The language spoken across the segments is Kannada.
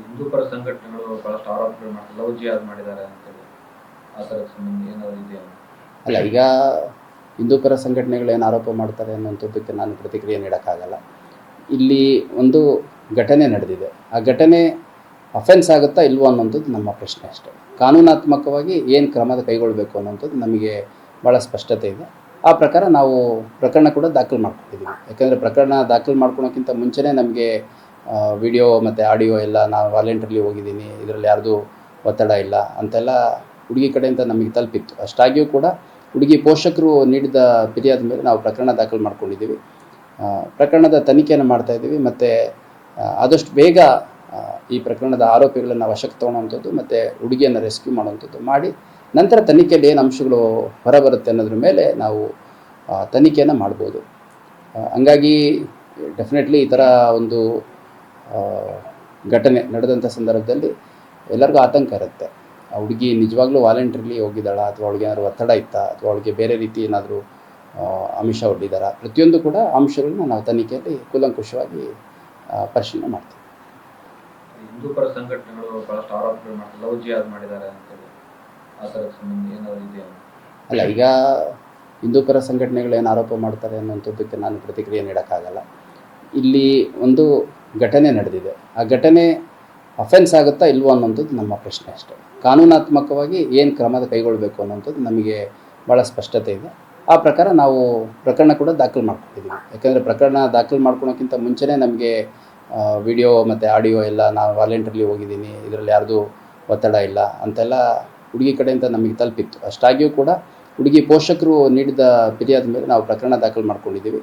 ಹಿಂದೂಪರ ಸಂಘಟನೆಗಳು ಬಹಳಷ್ಟು ಆರೋಪಗಳು ಮಾಡ್ತಾರೆ, ಲವ್ ಜಿಹಾದ್ ಮಾಡಿದ್ದಾರೆ ಅಂತೇಳಿ. ಆ ಥರದ ಸಂಬಂಧ ಏನಾದರೂ ಇದೆಯಾ? ಅಲ್ಲ, ಈಗ ಹಿಂದೂಪರ ಸಂಘಟನೆಗಳು ಏನು ಆರೋಪ ಮಾಡ್ತಾರೆ ಅನ್ನೋಂಥದ್ದಕ್ಕೆ ನಾನು ಪ್ರತಿಕ್ರಿಯೆ ನೀಡೋಕ್ಕಾಗಲ್ಲ. ಇಲ್ಲಿ ಒಂದು ಘಟನೆ ನಡೆದಿದೆ, ಆ ಘಟನೆ ಅಫೆನ್ಸ್ ಆಗುತ್ತಾ ಇಲ್ವೋ ಅನ್ನೋಂಥದ್ದು ನಮ್ಮ ಪ್ರಶ್ನೆ ಅಷ್ಟೇ. ಕಾನೂನಾತ್ಮಕವಾಗಿ ಏನು ಕ್ರಮದ ಕೈಗೊಳ್ಳಬೇಕು ಅನ್ನೋಂಥದ್ದು ನಮಗೆ ಭಾಳ ಸ್ಪಷ್ಟತೆ ಇದೆ. ಆ ಪ್ರಕಾರ ನಾವು ಪ್ರಕರಣ ಕೂಡ ದಾಖಲು ಮಾಡ್ಕೊಂಡಿದ್ದೀವಿ. ಯಾಕೆಂದರೆ ಪ್ರಕರಣ ದಾಖಲು ಮಾಡ್ಕೊಳೋಕ್ಕಿಂತ ಮುಂಚೆನೇ ನಮಗೆ ವಿಡಿಯೋ ಮತ್ತು ಆಡಿಯೋ ಎಲ್ಲ ನಾನು ವಾಲಂಟ್ರಿಲಿ ಹೋಗಿದ್ದೀನಿ, ಇದರಲ್ಲಿ ಯಾರ್ದು ಒತ್ತಡ ಇಲ್ಲ ಅಂತೆಲ್ಲ ಹುಡುಗಿ ಕಡೆಯಿಂದ ನಮಗೆ ತಲುಪಿತ್ತು. ಅಷ್ಟಾಗಿಯೂ ಕೂಡ ಹುಡುಗಿ ಪೋಷಕರು ನೀಡಿದ ಫಿರ್ಯಾದ ಮೇಲೆ ನಾವು ಪ್ರಕರಣ ದಾಖಲು ಮಾಡ್ಕೊಂಡಿದ್ದೀವಿ. ಪ್ರಕರಣದ ತನಿಖೆಯನ್ನು ಮಾಡ್ತಾಯಿದ್ದೀವಿ ಮತ್ತು ಆದಷ್ಟು ಬೇಗ ಈ ಪ್ರಕರಣದ ಆರೋಪಿಗಳನ್ನು ವಶಕ್ಕೆ ತೊಗೊಳ್ಳೋವಂಥದ್ದು ಮತ್ತು ಹುಡುಗಿಯನ್ನು ರೆಸ್ಕ್ಯೂ ಮಾಡುವಂಥದ್ದು ಮಾಡಿ ನಂತರ ತನಿಖೆಯಲ್ಲಿ ಏನು ಅಂಶಗಳು ಹೊರಬರುತ್ತೆ ಅನ್ನೋದ್ರ ಮೇಲೆ ನಾವು ತನಿಖೆಯನ್ನು ಮಾಡ್ಬೋದು. ಹಂಗಾಗಿ ಡೆಫಿನೆಟ್ಲಿ ಈ ಥರ ಒಂದು ಘಟನೆ ನಡೆದಂಥ ಸಂದರ್ಭದಲ್ಲಿ ಎಲ್ಲರಿಗೂ ಆತಂಕ ಇರುತ್ತೆ. ಆ ಹುಡುಗಿ ನಿಜವಾಗ್ಲೂ ವಾಲಂಟ್ರಿಲಿ ಹೋಗಿದ್ದಾಳ, ಅಥವಾ ಅವಳಿಗೆ ಏನಾದರೂ ಒತ್ತಡ ಇತ್ತಾ, ಅಥವಾ ಅವಳಿಗೆ ಬೇರೆ ರೀತಿ ಏನಾದರೂ ಆಮಿಷ ಒಡ್ಡಿದ್ದಾರಾ, ಪ್ರತಿಯೊಂದು ಕೂಡ ಅಂಶಗಳನ್ನ ನಾವು ತನಿಖೆಯಲ್ಲಿ ಕೂಲಂಕುಷವಾಗಿ ಪರಿಶೀಲನೆ ಮಾಡ್ತೀವಿ. ಹಿಂದೂಪರ ಸಂಘಟನೆಗಳು ಬಹಳಷ್ಟು ಆರೋಪಗಳು ಮಾಡ್ತಾರೆ, ಲವ್ ಜಿಹಾದ್ ಮಾಡಿದ್ದಾರೆ ಅಂತೇಳಿ. ಆ ಥರದ ಸಂಬಂಧ ಏನಾದರೂ ಇದೆಯಾ? ಅಲ್ಲ, ಈಗ ಹಿಂದೂಪರ ಸಂಘಟನೆಗಳು ಏನು ಆರೋಪ ಮಾಡ್ತಾರೆ ಅನ್ನೋಂಥದ್ದಕ್ಕೆ ನಾನು ಪ್ರತಿಕ್ರಿಯೆ ನೀಡೋಕ್ಕಾಗಲ್ಲ. ಇಲ್ಲಿ ಒಂದು ಘಟನೆ ನಡೆದಿದೆ, ಆ ಘಟನೆ ಅಫೆನ್ಸ್ ಆಗುತ್ತಾ ಇಲ್ವೋ ಅನ್ನೋಂಥದ್ದು ನಮ್ಮ ಪ್ರಶ್ನೆ ಅಷ್ಟೇ. ಕಾನೂನಾತ್ಮಕವಾಗಿ ಏನು ಕ್ರಮದ ಕೈಗೊಳ್ಳಬೇಕು ಅನ್ನೋಂಥದ್ದು ನಮಗೆ ಭಾಳ ಸ್ಪಷ್ಟತೆ ಇದೆ. ಆ ಪ್ರಕಾರ ನಾವು ಪ್ರಕರಣ ಕೂಡ ದಾಖಲು ಮಾಡ್ಕೊಂಡಿದ್ದೀವಿ. ಯಾಕೆಂದರೆ ಪ್ರಕರಣ ದಾಖಲು ಮಾಡ್ಕೊಳೋಕ್ಕಿಂತ ಮುಂಚೆನೇ ನಮಗೆ ವಿಡಿಯೋ ಮತ್ತು ಆಡಿಯೋ ಎಲ್ಲ ನಾನು ವಾಲಂಟ್ರಿಲಿ ಹೋಗಿದ್ದೀನಿ, ಇದರಲ್ಲಿ ಯಾರ್ದು ಒತ್ತಡ ಇಲ್ಲ ಅಂತೆಲ್ಲ ಹುಡುಗಿ ಕಡೆಯಿಂದ ನಮಗೆ ತಲುಪಿತ್ತು. ಅಷ್ಟಾಗಿಯೂ ಕೂಡ ಹುಡುಗಿ ಪೋಷಕರು ನೀಡಿದ ಫಿರ್ಯಾದ ಮೇಲೆ ನಾವು ಪ್ರಕರಣ ದಾಖಲು ಮಾಡ್ಕೊಂಡಿದ್ದೀವಿ.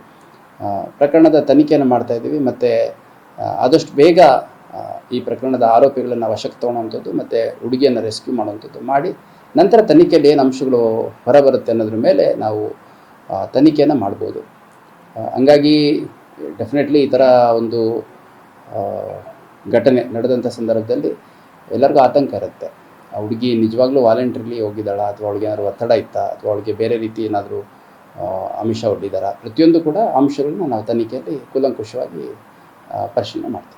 ಪ್ರಕರಣದ ತನಿಖೆಯನ್ನು ಮಾಡ್ತಾಯಿದ್ದೀವಿ ಮತ್ತು ಆದಷ್ಟು ಬೇಗ ಈ ಪ್ರಕರಣದ ಆರೋಪಿಗಳನ್ನು ವಶಕ್ಕೆ ತೊಗೊಳ್ಳೋವಂಥದ್ದು ಮತ್ತು ಹುಡುಗಿಯನ್ನು ರೆಸ್ಕ್ಯೂ ಮಾಡುವಂಥದ್ದು ಮಾಡಿ ನಂತರ ತನಿಖೆಯಲ್ಲಿ ಏನು ಅಂಶಗಳು ಹೊರಬರುತ್ತೆ ಅನ್ನೋದ್ರ ಮೇಲೆ ನಾವು ತನಿಖೆಯನ್ನು ಮಾಡ್ಬೋದು. ಹಂಗಾಗಿ ಡೆಫಿನೆಟ್ಲಿ ಈ ಥರ ಒಂದು ಘಟನೆ ನಡೆದಂಥ ಸಂದರ್ಭದಲ್ಲಿ ಎಲ್ಲರಿಗೂ ಆತಂಕ ಇರುತ್ತೆ. ಆ ಹುಡುಗಿ ನಿಜವಾಗ್ಲೂ ವಾಲಂಟ್ರಿಲಿ ಹೋಗಿದ್ದಾಳ, ಅಥವಾ ಅವಳಿಗೆ ಏನಾದರೂ ಒತ್ತಡ ಇತ್ತಾ, ಅಥವಾ ಅವಳಿಗೆ ಬೇರೆ ರೀತಿ ಏನಾದರೂ ಆಮಿಷ ಒಡ್ಡಿದ್ದಾರಾ, ಪ್ರತಿಯೊಂದು ಕೂಡ ಅಂಶಗಳನ್ನ ನಾವು ತನಿಖೆಯಲ್ಲಿ ಕೂಲಂಕುಷವಾಗಿ ಪರಿಶೀಲನೆ ಮಾಡ್ತೀವಿ.